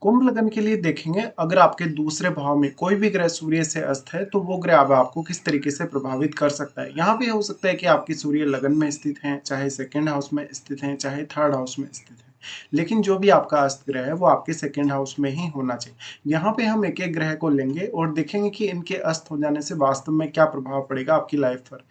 कुंभ लगन के लिए देखेंगे, अगर आपके दूसरे भाव में कोई भी ग्रह सूर्य से अस्त है तो वो ग्रह अब आपको किस तरीके से प्रभावित कर सकता है। यहाँ पे हो सकता है कि आपकी सूर्य लगन में स्थित हैं, चाहे सेकंड हाउस में स्थित हैं, चाहे थर्ड हाउस में स्थित हैं, लेकिन जो भी आपका अस्त ग्रह है वो आपके सेकंड हाउस में ही होना चाहिए। यहाँ पे हम एक एक ग्रह को लेंगे और देखेंगे कि इनके अस्त हो जाने से वास्तव में क्या प्रभाव पड़ेगा आपकी लाइफ पर।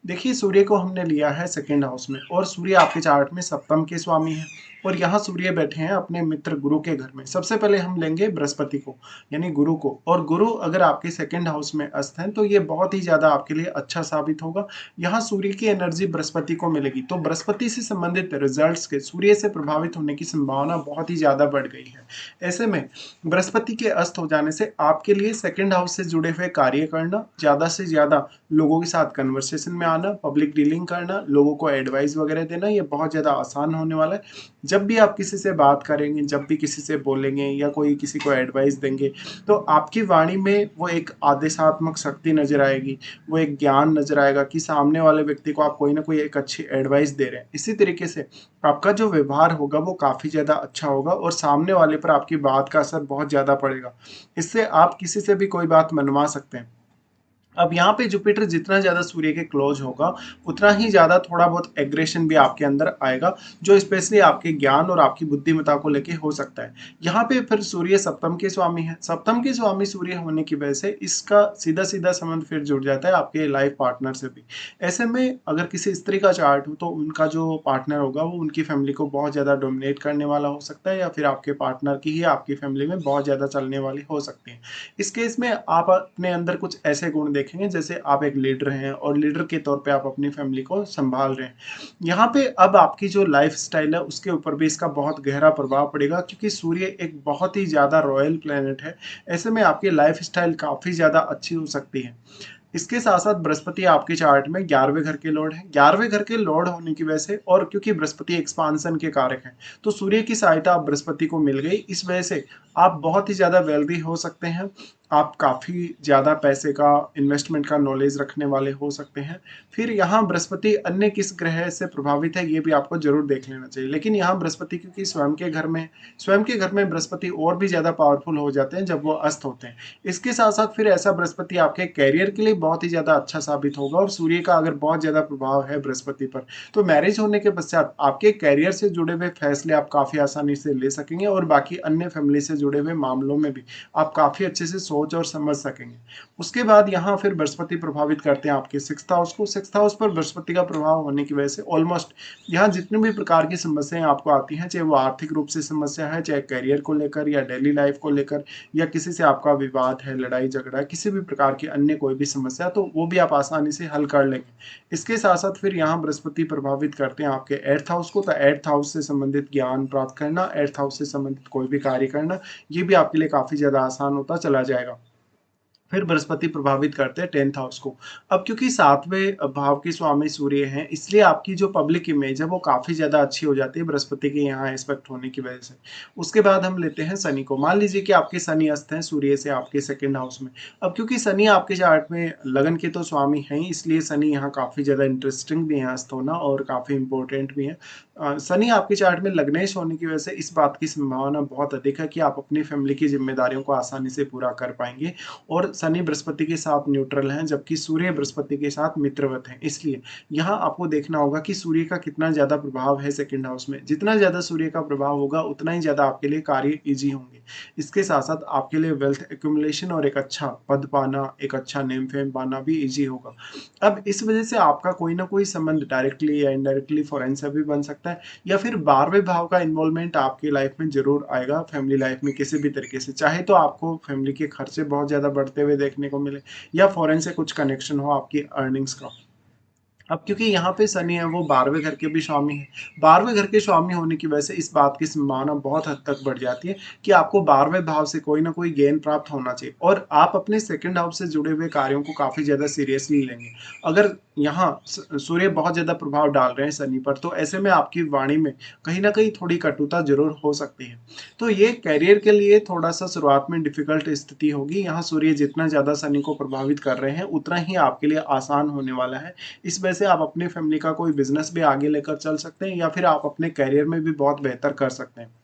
देखिए, सूर्य को हमने लिया है सेकंड हाउस में, और सूर्य आपके चार्ट में सप्तम के स्वामी है, और यहाँ सूर्य बैठे हैं अपने मित्र गुरु के घर में। सबसे पहले हम लेंगे बृहस्पति को, यानी गुरु को, और गुरु अगर आपके सेकंड हाउस में अस्त हैं तो ये बहुत ही ज्यादा आपके लिए अच्छा साबित होगा। यहाँ सूर्य की एनर्जी बृहस्पति को मिलेगी, तो बृहस्पति से संबंधित रिजल्ट्स के सूर्य से प्रभावित होने की संभावना बहुत ही ज्यादा बढ़ गई है। ऐसे में बृहस्पति के अस्त हो जाने से आपके लिए सेकंड हाउस से जुड़े हुए कार्य करना, ज्यादा से ज्यादा लोगों के साथ कन्वर्सेशन में आना, पब्लिक डीलिंग करना, लोगों को एडवाइस वगैरह देना, ये बहुत ज्यादा आसान होने वाला है। जब भी आप किसी से बात करेंगे, जब भी किसी से बोलेंगे या कोई किसी को एडवाइस देंगे, तो आपकी वाणी में वो एक आदेशात्मक शक्ति नजर आएगी, वो एक ज्ञान नजर आएगा कि सामने वाले व्यक्ति को आप कोई ना कोई एक अच्छी एडवाइस दे रहे हैं। इसी तरीके से आपका जो व्यवहार होगा वो काफी ज्यादा अच्छा होगा, और सामने वाले पर आपकी बात का असर बहुत ज्यादा पड़ेगा। इससे आप किसी से भी कोई बात मनवा सकते हैं। अब यहाँ पे जुपिटर जितना ज्यादा सूर्य के क्लोज होगा, उतना ही ज्यादा थोड़ा बहुत एग्रेशन भी आपके अंदर आएगा, जो स्पेशली आपके ज्ञान और आपकी बुद्धिमत्ता को लेके हो सकता है। यहाँ पे फिर सूर्य सप्तम के स्वामी है, सप्तम के स्वामी सूर्य होने की वजह से इसका सीधा सीधा संबंध फिर जुड़ जाता है आपके लाइफ पार्टनर से भी। ऐसे में अगर किसी स्त्री का चार्ट हो तो उनका जो पार्टनर होगा वो उनकी फैमिली को बहुत ज्यादा डोमिनेट करने वाला हो सकता है, या फिर आपके पार्टनर की ही आपकी फैमिली में बहुत ज्यादा चलने वाली हो सकती है। इस केस में आप अपने अंदर कुछ ऐसे गुण देखेंगे जैसे आप एक लीडर हैं और लीडर के तौर पे आप अपनी फैमिली को संभाल रहे हैं। यहाँ पे अब आपकी जो लाइफ स्टाइल है उसके ऊपर भी इसका बहुत गहरा प्रभाव पड़ेगा, क्योंकि सूर्य एक बहुत ही ज्यादा रॉयल प्लेनेट है। ऐसे में आपकी लाइफ स्टाइल काफी ज्यादा अच्छी हो सकती है। इसके साथ साथ बृहस्पति आपके चार्ट में 11वें घर के लॉर्ड है। 11वें घर के लॉर्ड होने की वजह से, और क्योंकि बृहस्पति एक्सपांसन के कारक हैं, तो सूर्य की सहायता आप बृहस्पति को मिल गई। इस वजह से आप बहुत ही ज्यादा वेल्दी हो सकते हैं। आप काफी ज्यादा पैसे का, इन्वेस्टमेंट का नॉलेज रखने वाले हो सकते हैं। फिर यहाँ बृहस्पति अन्य किस ग्रह से प्रभावित है ये भी आपको जरूर देख लेना चाहिए, लेकिन यहाँ बृहस्पति क्योंकि स्वयं के घर में, स्वयं के घर में बृहस्पति और भी ज्यादा पावरफुल हो जाते हैं जब वो अस्त होते हैं। इसके साथ साथ फिर ऐसा बृहस्पति आपके कैरियर के लिए बहुत ही ज्यादा अच्छा साबित होगा, और सूर्य का अगर बहुत ज्यादा प्रभाव है बृहस्पति पर, तो मैरिज होने के पश्चात आपके कैरियर से जुड़े हुए फैसले आप काफी आसानी से ले सकेंगे, और बाकी अन्य फैमिली से जुड़े हुए मामलों में भी आप काफी अच्छे से सोच और समझ सकेंगे। उसके बाद यहाँ फिर बृहस्पति प्रभावित करते हैं आपके सिक्स्थ हाउस को। सिक्स्थ हाउस पर बृहस्पति का प्रभाव होने की वजह से ऑलमोस्ट यहाँ जितने भी प्रकार की समस्याएं आपको आती हैं, चाहे वो आर्थिक रूप से समस्या है, चाहे करियर को लेकर या डेली लाइफ को लेकर, या किसी से आपका विवाद है, लड़ाई झगड़ा, किसी भी प्रकार की अन्य कोई भी समस्या, तो वो भी आप आसानी से हल कर लेंगे। इसके साथ साथ फिर यहाँ बृहस्पति प्रभावित करते हैं आपके एर्थ हाउस को, तो एर्थ हाउस से संबंधित ज्ञान प्राप्त करना, एर्थ हाउस से संबंधित कोई भी कार्य करना, ये भी आपके लिए काफी ज्यादा आसान होता चला जाएगा। फिर बृहस्पति प्रभावित करते हैं टेंथ हाउस को। अब क्योंकि सातवें भाव के स्वामी सूर्य हैं, इसलिए आपकी जो पब्लिक इमेज है वो काफी ज्यादा अच्छी हो जाती है बृहस्पति के यहाँ एस्पेक्ट होने की वजह से। उसके बाद हम लेते हैं शनि को। मान लीजिए कि आपके शनि अस्त हैं सूर्य से आपके सेकंड हाउस में। अब क्योंकि शनि आपके चार्ट में लगन के तो स्वामी हैं, इसलिए शनि यहाँ काफी ज्यादा इंटरेस्टिंग भी है अस्त होना, और काफी इंपॉर्टेंट भी है। शनि आपके चार्ट में लग्नेश होने की वजह से इस बात की संभावना बहुत अधिक है कि आप अपनी फैमिली की जिम्मेदारियों को आसानी से पूरा कर पाएंगे। और शनि बृहस्पति के साथ न्यूट्रल हैं, जबकि सूर्य बृहस्पति के साथ मित्रवत हैं। इसलिए यहाँ आपको देखना होगा कि सूर्य का कितना ज्यादा प्रभाव है सेकंड हाउस में। जितना ज्यादा सूर्य का प्रभाव होगा उतना ही ज्यादा आपके लिए कार्य इजी होंगे। इसके साथ साथ आपके लिए वेल्थ एक्यूमुलेशन और एक अच्छा पद पाना, एक अच्छा नेम फेम पाना भी इजी होगा। अब इस वजह से आपका कोई ना कोई संबंध डायरेक्टली या इनडायरेक्टली फॉरेन से भी बन सकता है, या फिर 12वें भाव का इन्वॉल्वमेंट आपकी लाइफ में जरूर आएगा, फैमिली लाइफ में किसी भी तरीके से। चाहे तो आपको फैमिली के खर्चे बहुत ज्यादा बढ़ते हुए देखने को मिले, या फॉरेन से कुछ कनेक्शन हो आपकी अर्निंग्स का। अब क्योंकि यहाँ पे शनि है वो 12वें घर के भी स्वामी है, 12वें घर के स्वामी होने की वजह से इस बात की संभावना बहुत हद तक बढ़ जाती है कि आपको 12वें भाव से कोई ना कोई गेन प्राप्त होना चाहिए, और आप अपने सेकंड हाउस से जुड़े हुए कार्यों को काफी ज्यादा सीरियसली लेंगे। अगर यहाँ सूर्य बहुत ज्यादा प्रभाव डाल रहे हैं शनि पर, तो ऐसे में आपकी वाणी में कहीं ना कहीं थोड़ी कटुता जरूर हो सकती है। तो ये कैरियर के लिए थोड़ा सा शुरुआत में डिफिकल्ट स्थिति होगी। यहाँ सूर्य जितना ज्यादा शनि को प्रभावित कर रहे हैं उतना ही आपके लिए आसान होने वाला है। इस वजह से आप अपनी फैमिली का कोई बिजनेस भी आगे लेकर चल सकते हैं या फिर आप अपने करियर में भी बहुत बेहतर कर सकते हैं।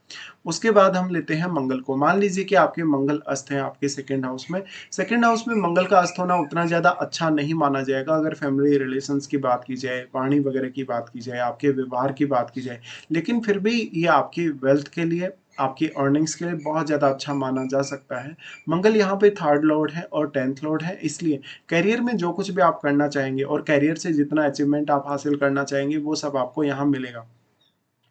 उसके बाद हम लेते हैं मंगल को। मान लीजिए कि आपके मंगल अस्त हैं आपके सेकंड हाउस में। सेकंड हाउस में मंगल का अस्त होना उतना ज़्यादा अच्छा नहीं माना जाएगा अगर फैमिली रिलेशंस की बात की जाए, वाणी वगैरह की बात की जाए, आपके व्यवहार की बात की जाए। लेकिन फिर भी ये आपकी वेल्थ के लिए, आपकी अर्निंग्स के लिए बहुत ज़्यादा अच्छा माना जा सकता है। मंगल यहाँ पे थर्ड लॉर्ड है और 10th लॉर्ड है, इसलिए करियर में जो कुछ भी आप करना चाहेंगे और करियर से जितना अचीवमेंट आप हासिल करना चाहेंगे वो सब आपको यहाँ मिलेगा।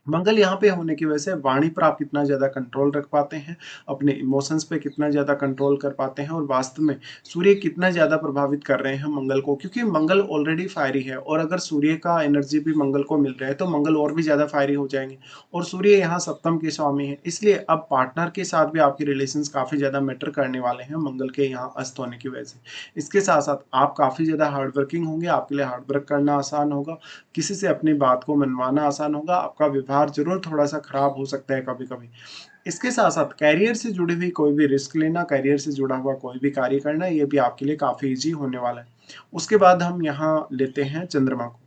मंगल यहाँ पे होने की वजह से वाणी पर आप कितना ज़्यादा कंट्रोल रख पाते हैं, अपने इमोशंस पे कितना ज़्यादा कंट्रोल कर पाते हैं और वास्तव में सूर्य कितना ज़्यादा प्रभावित कर रहे हैं मंगल को, क्योंकि मंगल ऑलरेडी फायरी है और अगर सूर्य का एनर्जी भी मंगल को मिल रहा है तो मंगल और भी ज़्यादा फायरी हो जाएंगे। और सूर्य यहाँ सप्तम के स्वामी है, इसलिए अब पार्टनर के साथ भी आपके रिलेशंस काफ़ी ज़्यादा मैटर करने वाले हैं मंगल के यहाँ अस्त होने की वजह से। इसके साथ साथ आप काफ़ी ज़्यादा हार्ड वर्किंग होंगे, आपके लिए हार्ड वर्क करना आसान होगा, किसी से अपनी बात को मनवाना आसान होगा, आपका व्यवहार ज़रूर थोड़ा-सा खराब हो सकता है कभी-कभी। इसके साथ-साथ करियर से जुड़ी हुई कोई भी रिस्क लेना, करियर से जुड़ा हुआ कोई भी कार्य करना, ये भी आपके लिए काफ़ी ईज़ी होने वाला है। उसके बाद हम यहाँ लेते हैं चंद्रमा को।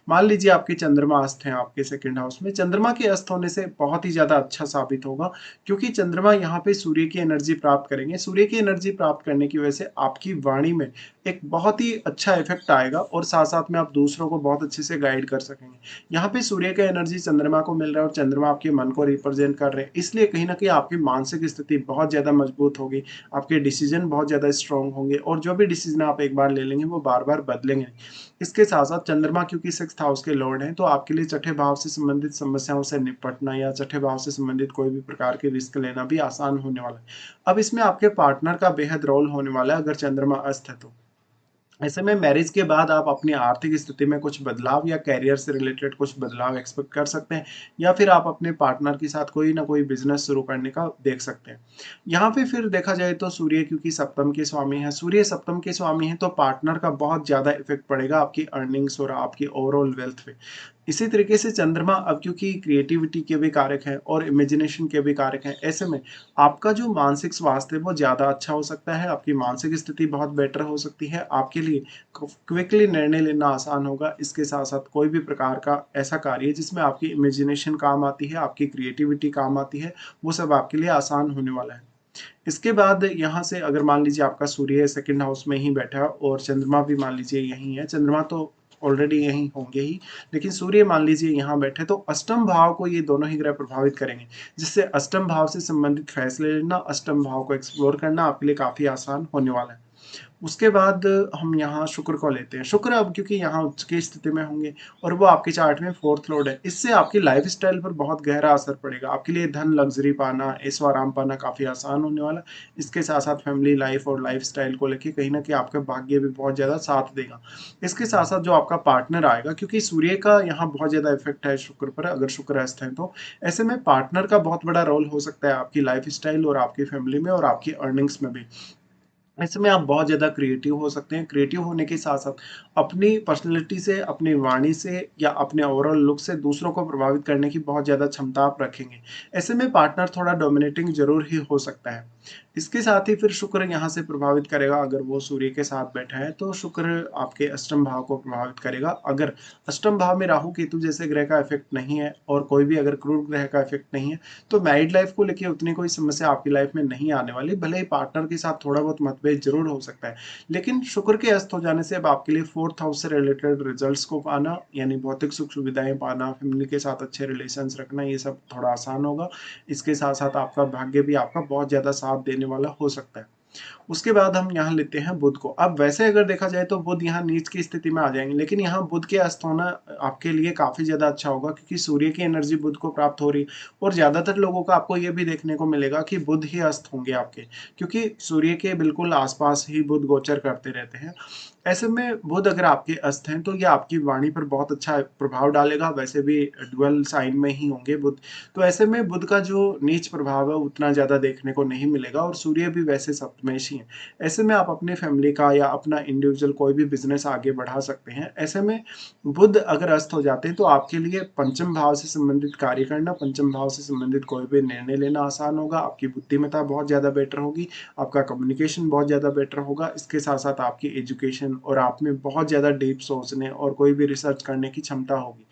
मान लीजिए आपके चंद्रमा अस्त हैं आपके सेकंड हाउस में। चंद्रमा के अस्त होने से बहुत ही ज़्यादा अच्छा साबित होगा, क्योंकि चंद्रमा यहाँ पे सूर्य की एनर्जी प्राप्त करेंगे। सूर्य की एनर्जी प्राप्त करने की वजह से आपकी वाणी में एक बहुत ही अच्छा इफ़ेक्ट आएगा और साथ-साथ में आप दूसरों को बहुत अच्छे से गाइड कर सकेंगे। यहाँ पे सूर्य का एनर्जी चंद्रमा को मिल रहा है और चंद्रमा आपके मन को रिप्रेजेंट कर रहे हैं, इसलिए कहीं न कहीं आपकी मानसिक स्थिति बहुत ज़्यादा मजबूत होगी, आपके डिसीज़न बहुत ज़्यादा स्ट्रॉन्ग होंगे और जो भी डिसीज़न आप एक बार ले लेंगे वो बार-बार बदलेंगे नहीं। इसके साथ-साथ चंद्रमा क्योंकि 6th हाउस के लॉर्ड हैं, तो आपके लिए छठे भाव से संबंधित समस्याओं से निपटना या छठे भाव से संबंधित कोई भी प्रकार के रिस्क लेना भी आसान होने वाला है। अब इसमें आपके पार्टनर का बेहद रोल होने वाला है अगर चंद्रमा अस्त है तो। ऐसे में मैरिज के बाद आप अपनी आर्थिक स्थिति में कुछ बदलाव या करियर से रिलेटेड कुछ बदलाव एक्सपेक्ट कर सकते हैं या फिर आप अपने पार्टनर के साथ कोई ना कोई बिजनेस शुरू करने का देख सकते हैं। यहाँ पे फिर देखा जाए तो सूर्य क्योंकि सप्तम के स्वामी है, सूर्य सप्तम के स्वामी है तो पार्टनर का बहुत ज़्यादा इफेक्ट पड़ेगा आपकी अर्निंग्स और आपकी ओवरऑल वेल्थ पे। इसी तरीके से चंद्रमा अब क्योंकि क्रिएटिविटी के भी कारक हैं और इमेजिनेशन के भी कारक हैं, ऐसे में आपका जो मानसिक स्वास्थ्य है वो ज़्यादा अच्छा हो सकता है, आपकी मानसिक स्थिति बहुत बेटर हो सकती है, आपके लिए क्विकली निर्णय लेना आसान होगा। इसके साथ साथ कोई भी प्रकार का ऐसा कार्य जिसमें आपकी इमेजिनेशन काम आती है, आपकी क्रिएटिविटी काम आती है, वो सब आपके लिए आसान होने वाला है। इसके बाद यहाँ से अगर मान लीजिए आपका सूर्य सेकंड हाउस में ही बैठा है और चंद्रमा भी मान लीजिए यहीं है, चंद्रमा तो ऑलरेडी यहीं होंगे ही, लेकिन सूर्य मान लीजिए यहाँ बैठे तो अष्टम भाव को ये दोनों ही ग्रह प्रभावित करेंगे, जिससे अष्टम भाव से संबंधित फैसले लेना, अष्टम भाव को एक्सप्लोर करना आपके लिए काफ़ी आसान होने वाला है। उसके बाद हम यहाँ शुक्र को लेते हैं। शुक्र अब क्योंकि यहाँ उच्च की स्थिति में होंगे और वो आपके चार्ट में 4th लॉर्ड है, इससे आपकी लाइफ़स्टाइल पर बहुत गहरा असर पड़ेगा। आपके लिए धन, लग्ज़री पाना, ऐशो-आराम पाना काफ़ी आसान होने वाला है। इसके साथ-साथ फैमिली लाइफ़ और लाइफ़स्टाइल को लेके कहीं न कहीं आपका भाग्य भी बहुत ज़्यादा साथ देगा। इसके साथ-साथ जो आपका पार्टनर आएगा, क्योंकि सूर्य का यहाँ बहुत ज़्यादा इफ़ेक्ट है शुक्र पर, अगर शुक्र अस्त है तो, ऐसे में पार्टनर का बहुत बड़ा रोल हो सकता है आपकी लाइफ़स्टाइल और आपकी फैमिली में और आपकी अर्निंग्स में भी। ऐसे में आप बहुत ज़्यादा क्रिएटिव हो सकते हैं। क्रिएटिव होने के साथ-साथ अपनी पर्सनैलिटी से, अपनी वाणी से या अपने ओवरऑल लुक से दूसरों को प्रभावित करने की बहुत ज़्यादा क्षमता आप रखेंगे। ऐसे में पार्टनर थोड़ा डोमिनेटिंग ज़रूर ही हो सकता है। इसके साथ ही फिर शुक्र यहाँ से प्रभावित करेगा, अगर वो सूर्य के साथ बैठा है तो शुक्र आपके अष्टम भाव को प्रभावित करेगा। अगर अष्टम भाव में राहु, केतु जैसे ग्रह का इफ़ेक्ट नहीं है और कोई भी अगर क्रूर ग्रह का इफ़ेक्ट नहीं है, तो मैरिड लाइफ़ को लेके उतनी कोई समस्या आपकी लाइफ़ में नहीं आने वाली। भले ही पार्टनर के साथ थोड़ा बहुत मतभेद ज़रूर हो सकता है, लेकिन शुक्र के अस्त हो जाने से अब आपके लिए 4th हाउस से रिलेटेड रिजल्ट्स को पाना, यानी भौतिक सुख-सुविधाएँ पाना, फैमिली के साथ अच्छे रिलेशंस रखना, ये सब थोड़ा आसान होगा। इसके साथ-साथ आपका भाग्य भी आपका बहुत ज़्यादा साथ देने वाला हो सकता है। उसके बाद हम यहाँ लेते हैं बुध को। अब वैसे अगर देखा जाए तो बुध यहाँ नीच की स्थिति में आ जाएँगे, लेकिन यहाँ बुध के अस्त होना आपके लिए काफ़ी ज़्यादा अच्छा होगा, क्योंकि सूर्य की एनर्जी बुध को प्राप्त हो रही है और ज़्यादातर लोगों का आपको ये भी देखने को मिलेगा कि बुध ही अस्त होंगे आपके, क्योंकि सूर्य के बिल्कुल आस-पास ही बुध गोचर करते रहते हैं। ऐसे में बुध अगर आपके अस्त हैं, तो ये आपकी वाणी पर बहुत अच्छा प्रभाव डालेगा, वैसे भी ड्यूअल साइन में ही होंगे बुध। तो ऐसे में बुध का जो नीच प्रभाव है उतना ज़्यादा देखने को नहीं मिलेगा और सूर्य भी वैसे सप्तमेश ही हैं। ऐसे में आप अपने फैमिली का या अपना इंडिविजुअल कोई भी बिज़नेस आगे बढ़ा सकते हैं। ऐसे में बुध अगर अस्त हो जाते हैं तो आपके लिए पंचम भाव से संबंधित कार्य करना, पंचम भाव से संबंधित कोई भी निर्णय लेना आसान होगा, आपकी बुद्धिमत्ता बहुत ज़्यादा बेटर होगी, आपका कम्युनिकेशन बहुत ज़्यादा बेटर होगा। इसके साथ-साथ आपकी एजुकेशन कम्युनिकेशन और आप में बहुत ज़्यादा डीप सोचने और कोई भी रिसर्च करने की क्षमता होगी।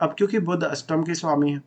अब क्योंकि बुध अष्टम के स्वामी हैं,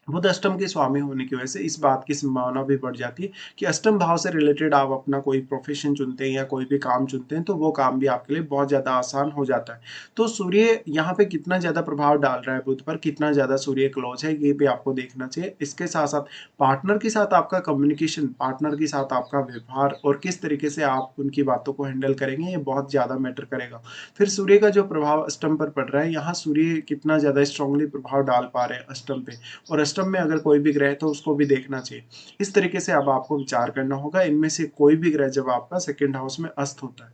बुध अष्टम के स्वामी होने की वजह से इस बात की संभावना भी बढ़ जाती है कि अष्टम भाव से रिलेटेड आप अपना कोई प्रोफेशन चुनते हैं या कोई भी काम चुनते हैं तो वो काम भी आपके लिए बहुत ज़्यादा आसान हो जाता है। तो सूर्य यहाँ पे कितना ज़्यादा प्रभाव डाल रहा है बुध पर, कितना ज़्यादा सूर्य क्लोज है, ये भी आपको देखना चाहिए। इसके साथ साथ पार्टनर के साथ आपका कम्युनिकेशन, पार्टनर के साथ आपका व्यवहार और किस तरीके से आप उनकी बातों को हैंडल करेंगे, ये बहुत ज़्यादा मैटर करेगा। फिर सूर्य का जो प्रभाव अष्टम पर पड़ रहा है, यहाँ सूर्य कितना ज़्यादा स्ट्रांगली प्रभाव डाल पा रहे हैं अष्टम पे, और अष्टम में अगर कोई भी ग्रह है तो उसको भी देखना चाहिए। इस तरीके से अब आपको विचार करना होगा, इनमें से कोई भी ग्रह जब आपका सेकंड हाउस में अस्त होता है।